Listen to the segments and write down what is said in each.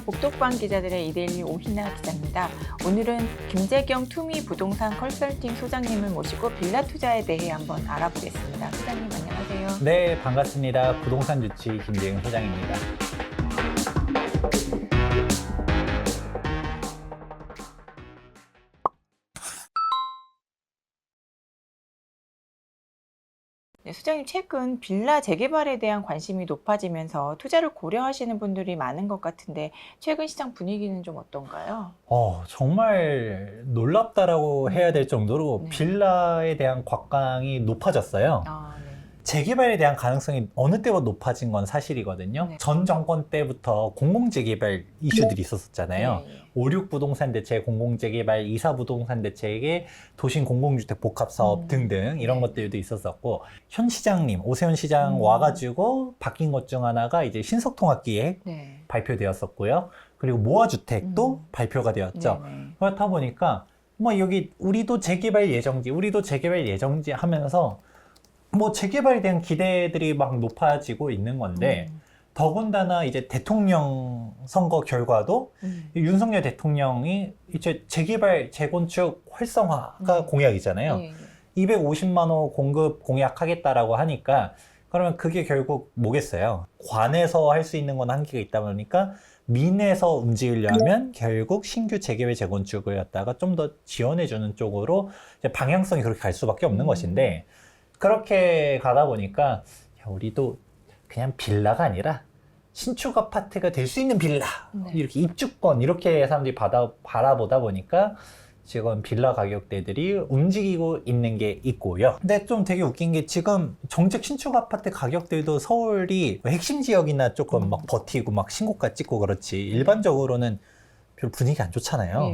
복덕방 기자들의 이데일리 오희나 기자입니다. 오늘은 김재경 투미 부동산 컨설팅 소장님을 모시고 빌라 투자에 대해 한번 알아보겠습니다. 소장님 안녕하세요. 네, 반갑습니다. 부동산 주치 김재경 소장입니다. 네, 소장님 최근 빌라 재개발에 대한 관심이 높아지면서 투자를 고려하시는 분들이 많은 것 같은데 최근 시장 분위기는 좀 어떤가요? 정말 놀랍다라고 해야 될 정도로 네. 빌라에 대한 곽광이 높아졌어요. 네. 재개발에 대한 가능성이 어느 때보다 높아진 건 사실이거든요. 네. 전 정권 때부터 공공재개발 이슈들이 있었잖아요. 네. 5.6 부동산 대책, 공공재개발, 2.4 부동산 대책의 도심 공공주택 복합사업 등등 이런 네. 것들도 있었었고, 현 시장님, 오세훈 시장 와가지고 바뀐 것 중 하나가 이제 신속통합기획 네. 발표되었었고요. 그리고 모아주택도 발표가 되었죠. 네. 그렇다 보니까 뭐 여기 우리도 재개발 예정지 하면서 뭐 재개발에 대한 기대들이 막 높아지고 있는 건데, 더군다나 이제 대통령 선거 결과도 윤석열 대통령이 이제 재개발 재건축 활성화가 공약이잖아요. 250만 호 공급 공약하겠다라고 하니까, 그러면 그게 결국 뭐겠어요? 관에서 할 수 있는 건 한계가 있다 보니까 민에서 움직이려면 결국 신규 재개발 재건축을 갖다가 좀 더 지원해주는 쪽으로 이제 방향성이 그렇게 갈 수밖에 없는 것인데, 그렇게 가다 보니까 야, 우리도 그냥 빌라가 아니라 신축 아파트가 될 수 있는 빌라, 이렇게 입주권 이렇게 사람들이 바라보다 보니까 지금 빌라 가격대들이 움직이고 있는 게 있고요. 근데 좀 되게 웃긴 게 지금 정책 신축 아파트 가격들도 서울이 핵심 지역이나 조금 막 버티고 막 신고가 찍고 그렇지, 일반적으로는 별 분위기 안 좋잖아요.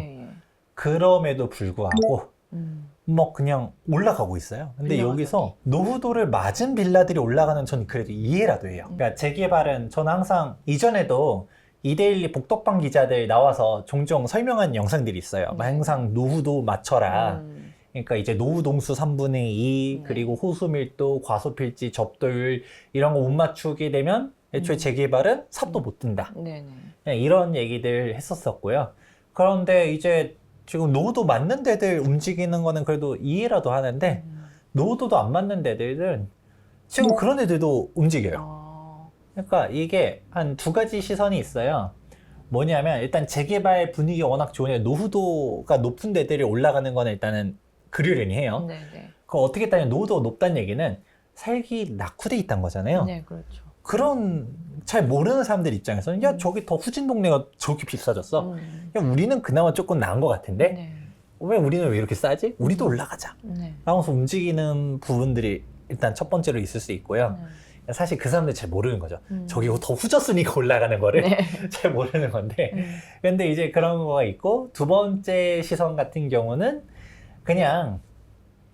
그럼에도 불구하고 뭐 그냥 올라가고 있어요. 근데 여기서 노후도를 맞은 빌라들이 올라가는, 전 그래도 이해라도 해요. 그러니까 재개발은 저는 항상 이전에도 이데일리 복덕방 기자들 나와서 종종 설명한 영상들이 있어요. 항상 노후도 맞춰라. 그러니까 이제 노후 동수 3분의 2, 그리고 호수 밀도, 과소 필지, 접도율 이런 거 못 맞추게 되면 애초에 재개발은 삽도 못 든다. 이런 얘기들 했었었고요. 그런데 이제 지금 노후도 맞는 데들 움직이는 거는 그래도 이해라도 하는데, 노후도도 안 맞는 데들은 지금 그런 애들도 움직여요. 그러니까 이게 한 두 가지 시선이 있어요. 뭐냐면 일단 재개발 분위기가 워낙 좋으니까 노후도가 높은 데들이 올라가는 거는 일단은 그러려니 해요. 그럼 어떻게 따지면 노후도가 높다는 얘기는 살기 낙후돼 있다는 거잖아요. 네, 그렇죠. 그런 잘 모르는 사람들 입장에서는 야, 저기 더 후진 동네가 저렇게 비싸졌어. 야, 우리는 그나마 조금 나은 것 같은데 왜 우리는 왜 이렇게 싸지? 우리도 올라가자. 라면서 움직이는 부분들이 일단 첫 번째로 있을 수 있고요. 사실 그 사람들 잘 모르는 거죠. 저기 더 후졌으니까 올라가는 거를 잘 모르는 건데. 근데 이제 그런 거가 있고, 두 번째 시선 같은 경우는 그냥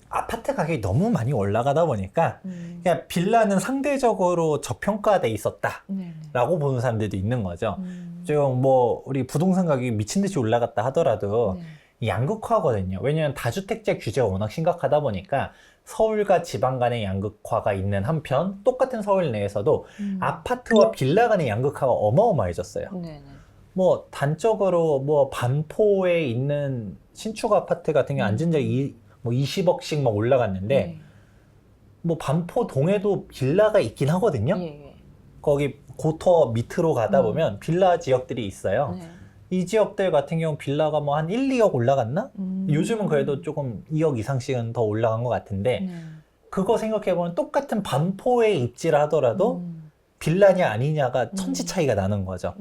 아파트 가격이 너무 많이 올라가다 보니까 그냥 빌라는 상대적으로 저평가돼 있었다 라고 보는 사람들도 있는 거죠. 지금 뭐 우리 부동산 가격이 미친 듯이 올라갔다 하더라도 양극화거든요. 왜냐하면 다주택자 규제가 워낙 심각하다 보니까 서울과 지방 간의 양극화가 있는 한편, 똑같은 서울 내에서도 아파트와 빌라 간의 양극화가 어마어마해졌어요. 뭐 단적으로 뭐 반포에 있는 신축 아파트 같은 경우 앉은 지 뭐 20억씩 막 올라갔는데, 뭐 반포동에도 빌라가 있긴 하거든요. 거기 고터 밑으로 가다 보면 빌라 지역들이 있어요. 이 지역들 같은 경우 빌라가 뭐 한 1, 2억 올라갔나? 요즘은 그래도 조금 2억 이상씩은 더 올라간 것 같은데, 그거 생각해보면 똑같은 반포에 입지를 하더라도 빌라냐 아니냐가 천지 차이가 나는 거죠.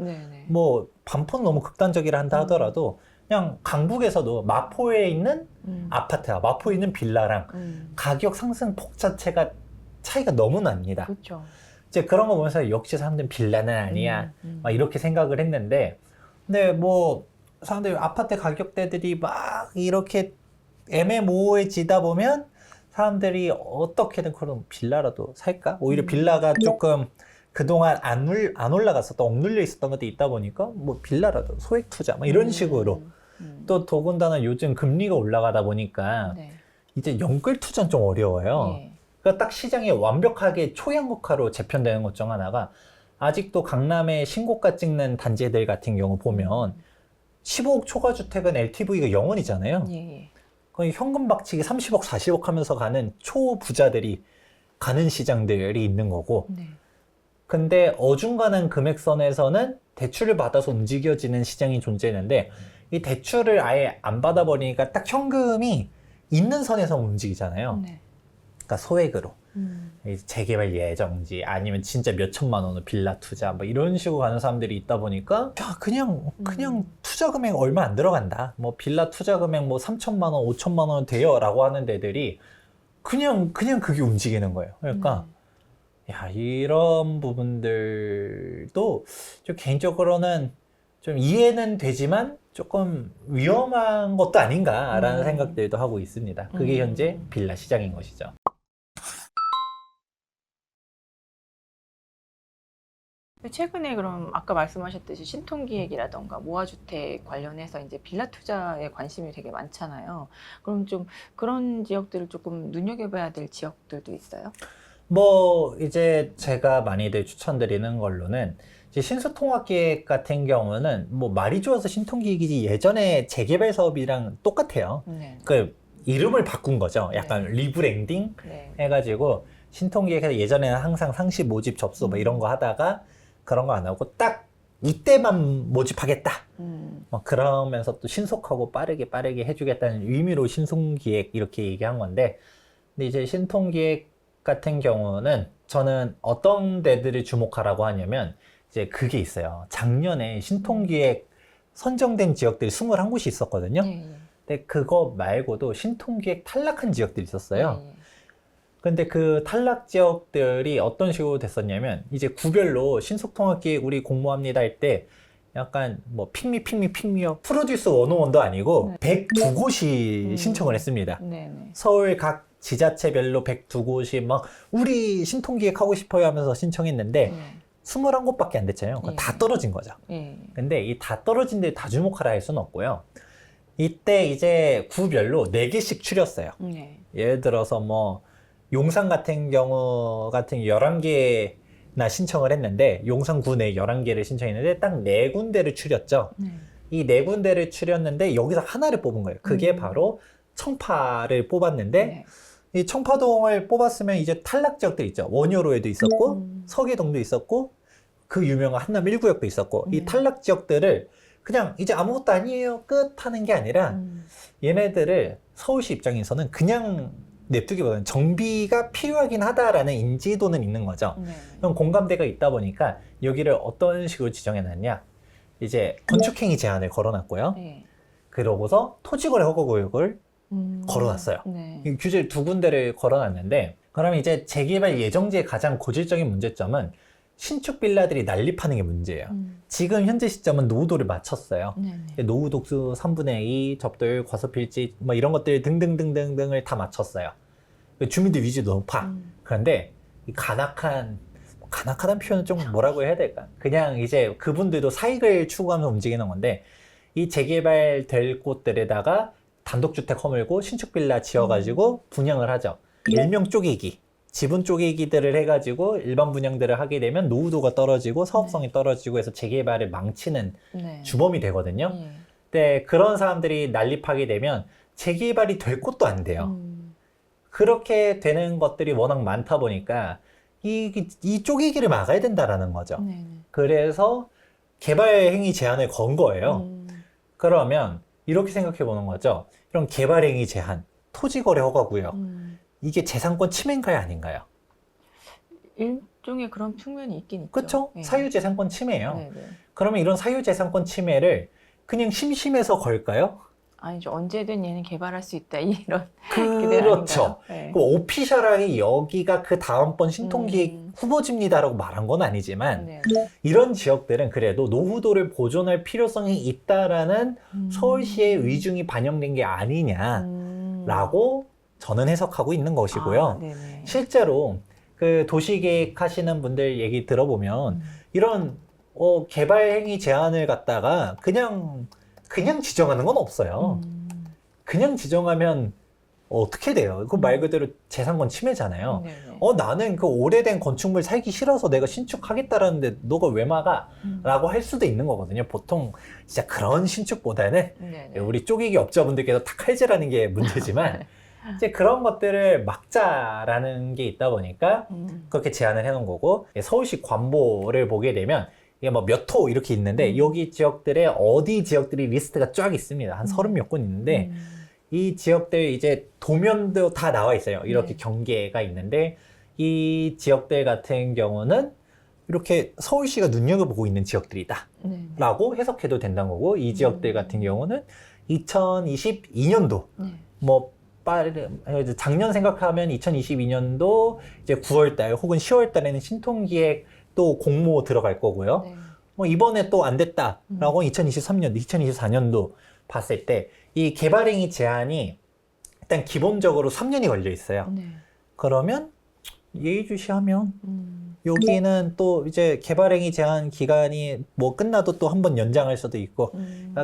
뭐 반포는 너무 극단적이라 한다 하더라도 그냥 강북에서도 마포에 있는 아파트와 마포에 있는 빌라랑 가격 상승 폭 자체가 차이가 너무 납니다. 이제 그런 거 보면서 역시 사람들은 빌라는 아니야 막 이렇게 생각을 했는데, 근데 뭐 사람들이 아파트 가격대들이 막 이렇게 애매모호해지다 보면 사람들이 어떻게든 그럼 빌라라도 살까? 오히려 빌라가 조금 그동안 안 올라갔었던, 억눌려 있었던 것도 있다 보니까 뭐 빌라라도 소액 투자 막 이런 식으로. 또 더군다나 요즘 금리가 올라가다 보니까 이제 연끌 투자는 좀 어려워요. 그러니까 딱 시장에 완벽하게 초양극화로 재편되는 것 중 하나가 아직도 강남에 신고가 찍는 단지들 같은 경우 보면 15억 초과 주택은 LTV가 0원이잖아요. 예. 거의 현금 박치기 30억, 40억 하면서 가는 초부자들이 가는 시장들이 있는 거고, 네. 근데 어중간한 금액선에서는 대출을 받아서 움직여지는 시장이 존재했는데, 이 대출을 아예 안 받아버리니까 딱 현금이 있는 선에서 움직이잖아요. 네. 그러니까 소액으로. 재개발 예정지 아니면 진짜 몇 천만 원의 빌라 투자 뭐 이런 식으로 가는 사람들이 있다 보니까 야 그냥 투자 금액 얼마 안 들어간다. 뭐 빌라 투자 금액 뭐 3천만 원, 5천만 원 돼요라고 하는 데들이 그냥 그게 움직이는 거예요. 그러니까 야 이런 부분들도 좀 개인적으로는 좀 이해는 되지만 조금 위험한 것도 아닌가라는 생각들도 하고 있습니다. 그게 현재 빌라 시장인 것이죠. 최근에 그럼 아까 말씀하셨듯이 신통기획이라던가 모아주택 관련해서 이제 빌라 투자에 관심이 되게 많잖아요. 그럼 좀 그런 지역들을 조금 눈여겨봐야 될 지역들도 있어요? 뭐 이제 제가 많이들 추천드리는 걸로는 이제 신수통합기획 같은 경우는 뭐 말이 좋아서 신통기획이지 예전에 재개발 사업이랑 똑같아요. 네. 그 이름을 바꾼 거죠. 약간 리브랜딩 네. 해가지고 신통기획에서 예전에는 항상 상시 모집 접수 뭐 이런 거 하다가 그런 거 안 하고 딱 이때만 모집하겠다. 뭐 그러면서 또 신속하고 빠르게 해주겠다는 의미로 신통기획 이렇게 얘기한 건데, 근데 이제 신통기획 같은 경우는 저는 어떤 데들을 주목하라고 하냐면 이제 그게 있어요. 작년에 신통기획 선정된 지역들이 21곳이 있었거든요. 근데 그거 말고도 신통기획 탈락한 지역들이 있었어요. 근데 그 탈락 지역들이 어떤 식으로 됐었냐면 이제 구별로 신속통합기획 우리 공모합니다 할 때 약간 뭐 핑미요 프로듀스 101도 아니고 102곳이 신청을 했습니다. 서울 각 지자체별로 102곳이 막 우리 신통기획 하고 싶어요 하면서 신청했는데 21곳밖에 안 됐잖아요. 다 떨어진 거죠. 근데 이 다 떨어진 데 다 주목하라 할 수는 없고요. 이때 이제 구별로 4개씩 추렸어요. 예를 들어서 뭐 용산 같은 경우 11개나 신청을 했는데 용산구 내 11개를 신청했는데 딱 4군데를 추렸죠. 이 4군데를 추렸는데 여기서 하나를 뽑은 거예요. 그게 바로 청파를 뽑았는데 이 청파동을 뽑았으면 이제 탈락 지역들 있죠. 원효로에도 있었고 서계동도 있었고 그 유명한 한남 1구역도 있었고 이 탈락 지역들을 그냥 이제 아무것도 아니에요 끝 하는 게 아니라 얘네들을 서울시 입장에서는 그냥 냅두기보다는 정비가 필요하긴 하다라는 인지도는 있는 거죠. 그럼 공감대가 있다 보니까 여기를 어떤 식으로 지정해놨냐, 이제 건축행위 제한을 걸어놨고요. 그러고서 토지거래 허가구역을 걸어놨어요. 이 규제 2군데를 걸어놨는데, 그러면 이제 재개발 예정지의 가장 고질적인 문제점은 신축 빌라들이 난립하는 게 문제예요. 지금 현재 시점은 노후도를 맞췄어요. 노후 독수 3분의 2, 접도율, 과소필지 뭐 이런 것들 등등등등등을 다 맞췄어요. 주민들 위주도 높아. 그런데 이 간악한 표현은 좀 뭐라고 해야 될까? 그냥 이제 그분들도 사익을 추구하면서 움직이는 건데, 이 재개발 될 곳들에다가 단독주택 허물고 신축 빌라 지어가지고 분양을 하죠. 일명 쪼개기. 지분 쪼개기들을 해가지고 일반 분양들을 하게 되면 노후도가 떨어지고 사업성이 떨어지고 해서 재개발을 망치는 주범이 되거든요. 근데 그런 사람들이 난립하게 되면 재개발이 될 곳도 안 돼요. 그렇게 되는 것들이 워낙 많다 보니까 이 쪼개기를 막아야 된다라는 거죠. 그래서 개발 행위 제한을 건 거예요. 그러면 이렇게 생각해 보는 거죠. 이런 개발 행위 제한, 토지거래 허가구역, 이게 재산권 침해인가요, 아닌가요? 일종의 그런 측면이 있긴 있죠. 그렇죠? 사유재산권 침해예요. 그러면 이런 사유재산권 침해를 그냥 심심해서 걸까요? 아니죠. 언제든 얘는 개발할 수 있다. 이런. 그렇죠. 그 오피셜하게 여기가 그 다음번 신통기획 후보지입니다라고 말한 건 아니지만 이런 지역들은 그래도 노후도를 보존할 필요성이 있다라는 서울시의 위중이 반영된 게 아니냐라고 저는 해석하고 있는 것이고요. 실제로 그 도시계획 하시는 분들 얘기 들어보면 이런 개발 행위 제한을 갖다가 그냥 지정하는 건 없어요. 그냥 지정하면 어떻게 돼요? 그 말 그대로 재산권 침해잖아요. 네네. 나는 그 오래된 건축물 살기 싫어서 내가 신축하겠다라는데 너가 왜 막아? 라고 할 수도 있는 거거든요. 보통 진짜 그런 신축보다는 네네. 우리 쪼개기 업자분들께서 다 칼질하는 게 문제지만 이제 그런 것들을 막자라는 게 있다 보니까 그렇게 제안을 해놓은 거고, 서울시 관보를 보게 되면 이게 뭐 몇 호 이렇게 있는데 여기 지역들에 어디 지역들이 리스트가 쫙 있습니다. 한 30몇 군 있는데 이 지역들 이제 도면도 다 나와 있어요. 이렇게 네. 경계가 있는데 이 지역들 같은 경우는 이렇게 서울시가 눈여겨보고 있는 지역들이다 네네. 라고 해석해도 된다는 거고, 이 지역들 같은 경우는 2022년도 네. 뭐 작년 생각하면 2022년도 이제 9월달 혹은 10월달에는 신통기획 또 공모 들어갈 거고요. 네. 뭐 이번에 또 안 됐다라고 2023년, 2024년도 봤을 때 이 개발행위 제한이 일단 기본적으로 3년이 걸려 있어요. 네. 그러면 예의주시하면 여기는 또 이제 개발행위 제한 기간이 뭐 끝나도 또 한 번 연장할 수도 있고,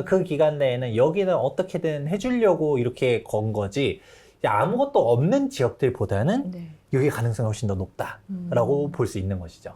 그 기간 내에는 여기는 어떻게든 해주려고 이렇게 건 거지, 이제 아무것도 없는 지역들보다는 네. 여기 가능성이 훨씬 더 높다라고 볼 수 있는 것이죠.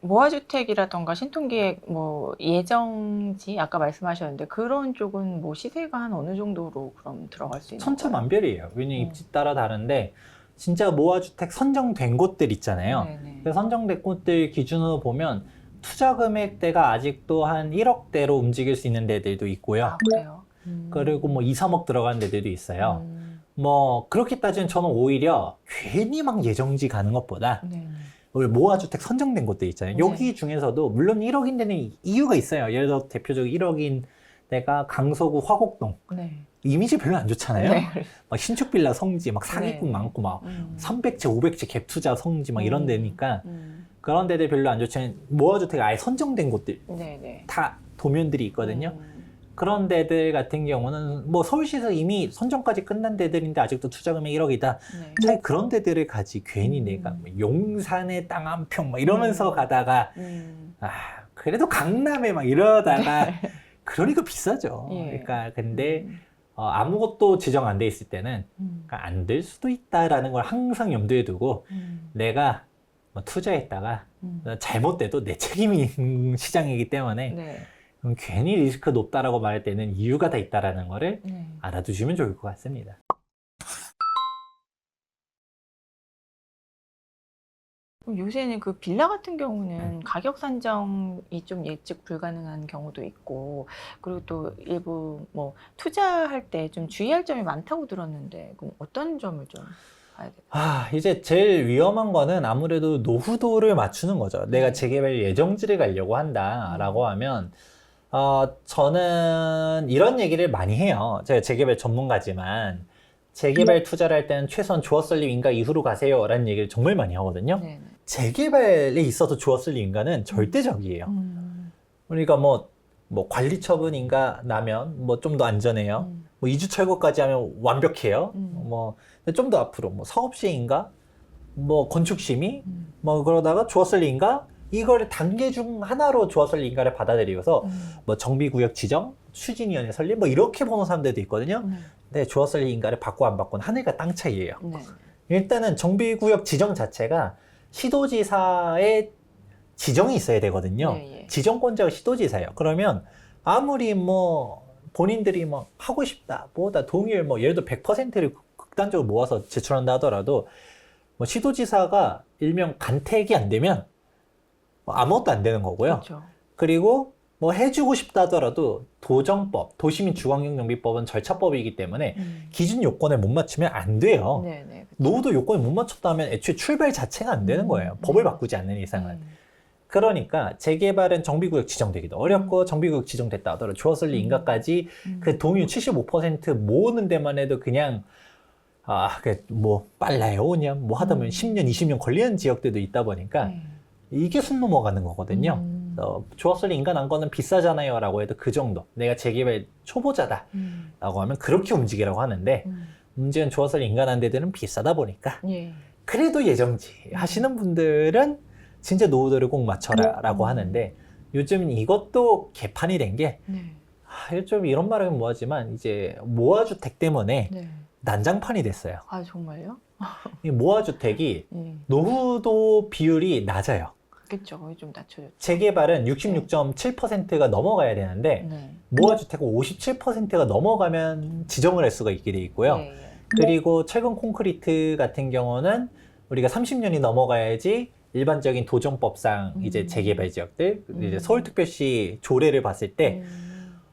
모아주택이라던가 신통기획 뭐 예정지 아까 말씀하셨는데 그런 쪽은 뭐 시세가 한 어느 정도로 그럼 들어갈 수 있는 거예요? 천차만별이에요. 왜냐면 입지 따라 다른데 진짜 모아주택 선정된 곳들 있잖아요. 네네. 그 선정된 곳들 기준으로 보면 투자 금액대가 아직도 한 1억대로 움직일 수 있는 데들도 있고요. 아, 그래요? 그리고 뭐 2, 3억 들어가는 데들도 있어요. 뭐 그렇게 따지면 저는 오히려 괜히 막 예정지 가는 것보다 네네. 우리 모아주택 선정된 곳들 있잖아요. 네. 여기 중에서도 물론 1억인 데는 이유가 있어요. 예를 들어 대표적으로 1억인 데가 강서구 화곡동. 네. 이미지 별로 안 좋잖아요. 네. 막 신축 빌라 성지, 막 사기꾼 네. 많고 막 300채, 500채 갭 투자 성지 막 이런 데니까 그런 데들 별로 안 좋지만 모아주택 아예 선정된 곳들 네네. 다 도면들이 있거든요. 그런 데들 같은 경우는 뭐 서울시에서 이미 선정까지 끝난 데들인데 아직도 투자 금액 1억이다. 네. 차라리 그런 데들을 가지 괜히 내가 뭐 용산에 땅 한 평 막 이러면서 가다가 그래도 강남에 막 이러다가 그러니까 비싸죠. 예. 그러니까 근데 아무것도 지정 안 돼 있을 때는 그러니까 안 될 수도 있다라는 걸 항상 염두에 두고 내가 뭐 투자했다가 잘못돼도 내 책임인 시장이기 때문에 네. 그럼 괜히 리스크 높다라고 말할 때는 이유가 다 있다라는 거를 네. 알아두시면 좋을 것 같습니다. 그럼 요새는 그 빌라 같은 경우는 가격 산정이 좀 예측 불가능한 경우도 있고, 그리고 또 일부 뭐 투자할 때 좀 주의할 점이 많다고 들었는데, 그럼 어떤 점을 좀 봐야 될까요? 이제 제일 위험한 거는 아무래도 노후도를 맞추는 거죠. 내가 재개발 예정지를 가려고 한다라고 하면 저는 이런 얘기를 많이 해요. 제가 재개발 전문가지만 재개발 투자를 할 때는 최소한 주어설립 인가 이후로 가세요 라는 얘기를 정말 많이 하거든요. 네네. 재개발에 있어서 주어설립 인가는 절대적이에요. 그러니까 뭐 관리 처분 인가 나면 뭐 좀 더 안전해요. 뭐 이주 철거까지 하면 완벽해요. 뭐 좀 더 앞으로 뭐 사업시행 인가, 뭐 건축심의, 뭐 그러다가 주어설립 인가, 이걸 단계 중 하나로 주어설립 인가를 받아들이고서 뭐 정비구역 지정, 추진위원회 설립 뭐 이렇게 보는 사람들도 있거든요. 근데 주어설립 인가를 받고 안 받고는 하늘과 땅 차이예요. 네. 일단은 정비구역 지정 자체가 시도지사의 지정이 있어야 되거든요. 예, 예. 지정권자가 시도지사예요. 그러면 아무리 뭐 본인들이 뭐 하고 싶다, 뭐다 동의를 뭐 예를 들어 100%를 극단적으로 모아서 제출한다 하더라도 뭐 시도지사가 일명 간택이 안 되면 뭐 아무것도 안 되는 거고요. 그렇죠. 그리고 뭐 해주고 싶다 하더라도 도정법, 도시민주환경정비법은 절차법이기 때문에 기준 요건에 못 맞추면 안 돼요. 네네. 노후도 요건에 못 맞췄다 하면 애초에 출발 자체가 안 되는 거예요. 법을 바꾸지 않는 이상은. 그러니까 재개발은 정비구역 지정되기도 어렵고 정비구역 지정됐다 하더라도 주어설립 인가까지 그 동의율 75% 모으는 데만 해도 그냥 뭐 빨라요 5년 뭐 하다 보면 10년 20년 걸리는 지역들도 있다 보니까 이게 숨 넘어가는 거거든요. 주어설립 인가 난 거는 비싸잖아요 라고 해도 그 정도, 내가 재개발 초보자다 라고 하면 그렇게 움직이라고 하는데 문제는 주어설립 인가 난 데들은 비싸다 보니까 예. 그래도 예정지 하시는 분들은 진짜 노후도를 꼭 맞춰라 라고 하는데, 요즘 이것도 개판이 된 게 좀 이런 말하면 뭐하지만 이제 모아주택 때문에 네. 난장판이 됐어요. 아 정말요? 이 모아주택이 노후도 비율이 낮아요. 그렇죠. 거의 좀 낮춰졌죠. 재개발은 66.7%가 넘어가야 되는데 네. 모아주택은 57%가 넘어가면 지정을 할 수가 있게 돼 있고요. 예, 예. 그리고 철근 콘크리트 같은 경우는 우리가 30년이 넘어가야지 일반적인 도정법상 이제 재개발 지역들, 이제 서울특별시 조례를 봤을 때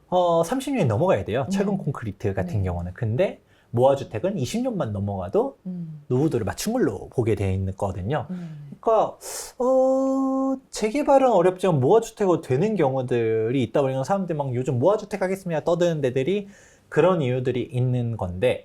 30년이 넘어가야 돼요. 철근 콘크리트 같은 네. 경우는. 근데 모아주택은 20년만 넘어가도 노후도를 맞춘 걸로 보게 돼 있거든요. 그러니까 재개발은 어렵지만 모아주택으로 되는 경우들이 있다 보니까 사람들이 막 요즘 모아주택 하겠습니다 떠드는 데들이 그런 이유들이 있는 건데,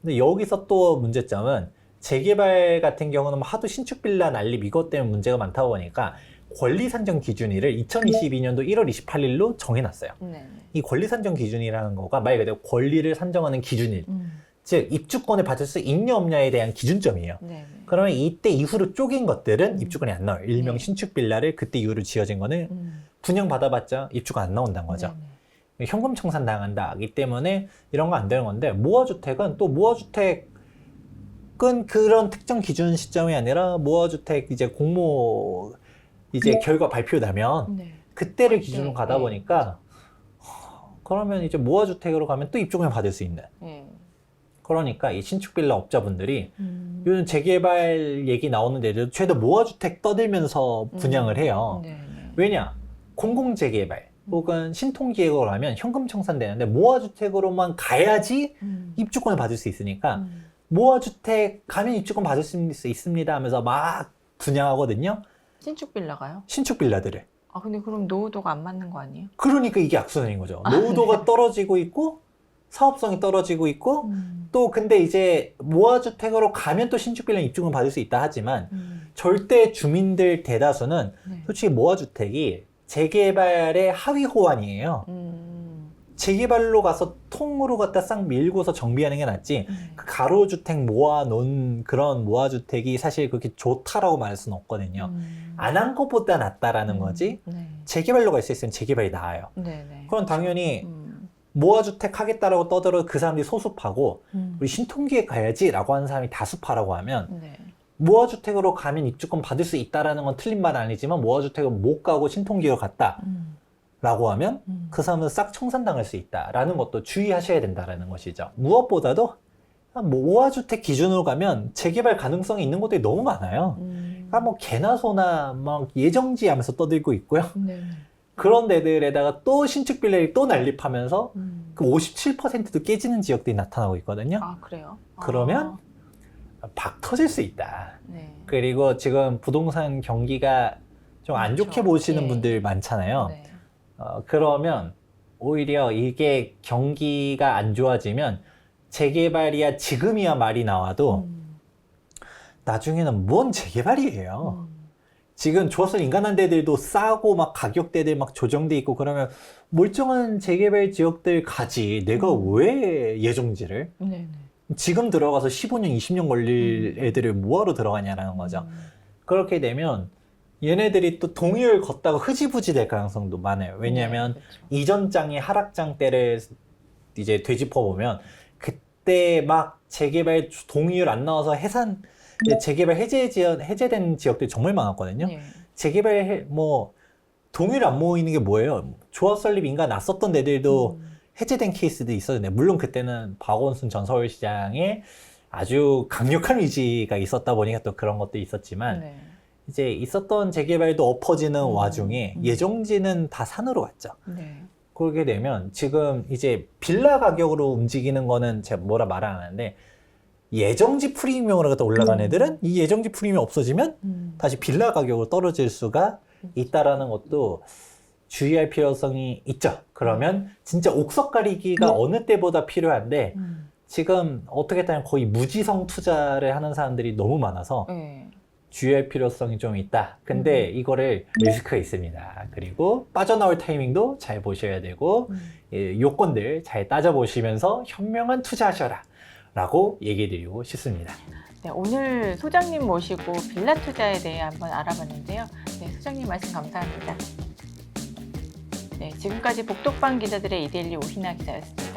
근데 여기서 또 문제점은 재개발 같은 경우는 하도 신축 빌라 난립 이것 때문에 문제가 많다 보니까 권리 산정 기준일을 2022년도 1월 28일로 정해놨어요. 네. 이 권리 산정 기준이라는 거가 말 그대로 권리를 산정하는 기준일, 즉 입주권을 받을 수 있냐 없냐에 대한 기준점이에요. 네. 그러면 이때 이후로 쪼갠 것들은 입주권이 안 나와요. 일명 네. 신축 빌라를 그때 이후로 지어진 거는 분양 받아봤자 입주가 안 나온다는 거죠. 현금 청산 당한다기 때문에 이런 거 안 되는 건데, 모아주택은 또 모아주택은 그런 특정 기준 시점이 아니라 모아주택 이제 공모 이제 결과 발표나면 네. 그때를 기준으로 네, 가다 네. 보니까 그러면 이제 모아주택으로 가면 또 입주권을 받을 수 있는. 네. 그러니까 이 신축 빌라 업자분들이 요즘 재개발 얘기 나오는데도 최대 모아주택 떠들면서 분양을 해요. 네. 왜냐? 공공재개발 혹은 신통기획으로 하면 현금 청산되는데 모아주택으로만 가야지 입주권을 받을 수 있으니까 모아주택 가면 입주권 받을 수 있습니다 하면서 막 분양하거든요. 신축 빌라가요? 신축 빌라들을. 아 근데 그럼 노후도가 안 맞는 거 아니에요? 그러니까 이게 악순환인 거죠. 노후도가 떨어지고 있고 사업성이 떨어지고 있고 또 근데 이제 모아주택으로 가면 또 신축 빌라 입주권 받을 수 있다 하지만 절대 주민들 대다수는 네. 솔직히 모아주택이 재개발의 하위 호환이에요. 재개발로 가서 통으로 갖다 싹 밀고서 정비하는 게 낫지, 그 가로주택 모아놓은 그런 모아주택이 사실 그렇게 좋다라고 말할 수는 없거든요. 안 한 것보다 낫다라는 거지. 네. 재개발로 갈 수 있으면 재개발이 나아요. 네. 네. 그럼 당연히 모아주택 하겠다라고 떠들어 그 사람들이 소수파고 우리 신통기획 가야지 라고 하는 사람이 다수파라고 하면 네. 모아주택으로 가면 입주권 받을 수 있다라는 건 틀린 말 아니지만 모아주택을 못 가고 신통기획을 갔다 라고 하면 그 사람은 싹 청산당할 수 있다라는 것도 주의하셔야 된다라는 것이죠. 무엇보다도 모아주택 기준으로 가면 재개발 가능성이 있는 곳들이 너무 많아요. 그러니까 뭐 개나 소나 막 예정지 하면서 떠들고 있고요. 네. 그런 데들에다가 또 신축 빌라를 또 난립하면서 그 57%도 깨지는 지역들이 나타나고 있거든요. 아 그래요? 그러면 박 터질 수 있다. 네. 그리고 지금 부동산 경기가 좀 안 좋게 그렇죠. 보시는 네. 분들 많잖아요. 네. 그러면 오히려 이게 경기가 안 좋아지면 재개발이야 지금이야 말이 나와도 나중에는 뭔 재개발이에요. 지금 조합선 인간한 데들도 싸고 막 가격대들 막 조정돼 있고 그러면 멀쩡한 재개발 지역들 가지 내가 왜 예정지를 네. 지금 들어가서 15년 20년 걸릴 애들을 뭐하러 들어가냐라는 거죠. 그렇게 되면 얘네들이 또 동의를 걷다가 흐지부지 될 가능성도 많아요. 왜냐하면 네, 그렇죠. 이전 장의 하락장 때를 이제 되짚어 보면 그때 막 재개발 동의율 안 나와서 재개발 해제된 지역들이 정말 많았거든요. 네. 재개발 뭐 동의를 안 모이는 게 뭐예요? 조합 설립 인가 났었던 데들도 해제된 케이스도 있었는데, 물론 그때는 박원순 전 서울시장의 아주 강력한 의지가 있었다 보니까 또 그런 것도 있었지만 네. 이제 있었던 재개발도 엎어지는 와중에 예정지는 다 산으로 갔죠. 네. 그렇게 되면 지금 이제 빌라 가격으로 움직이는 거는 제가 뭐라 말 안 하는데, 예정지 프리미엄으로 갖다 올라간 애들은 이 예정지 프리미엄이 없어지면 다시 빌라 가격으로 떨어질 수가 있다라는 것도 주의할 필요성이 있죠. 그러면 진짜 옥석 가리기가 어느 때보다 필요한데 지금 어떻게 했다면 거의 무지성 투자를 하는 사람들이 너무 많아서 네. 주의할 필요성이 좀 있다. 근데 이거를 리스크가 있습니다. 그리고 빠져나올 타이밍도 잘 보셔야 되고 요건들 잘 따져보시면서 현명한 투자하셔라 라고 얘기 드리고 싶습니다. 네, 오늘 소장님 모시고 빌라 투자에 대해 한번 알아봤는데요. 네, 소장님 말씀 감사합니다. 네, 지금까지 복독방 기자들의 이데일리 오희나 기자였습니다.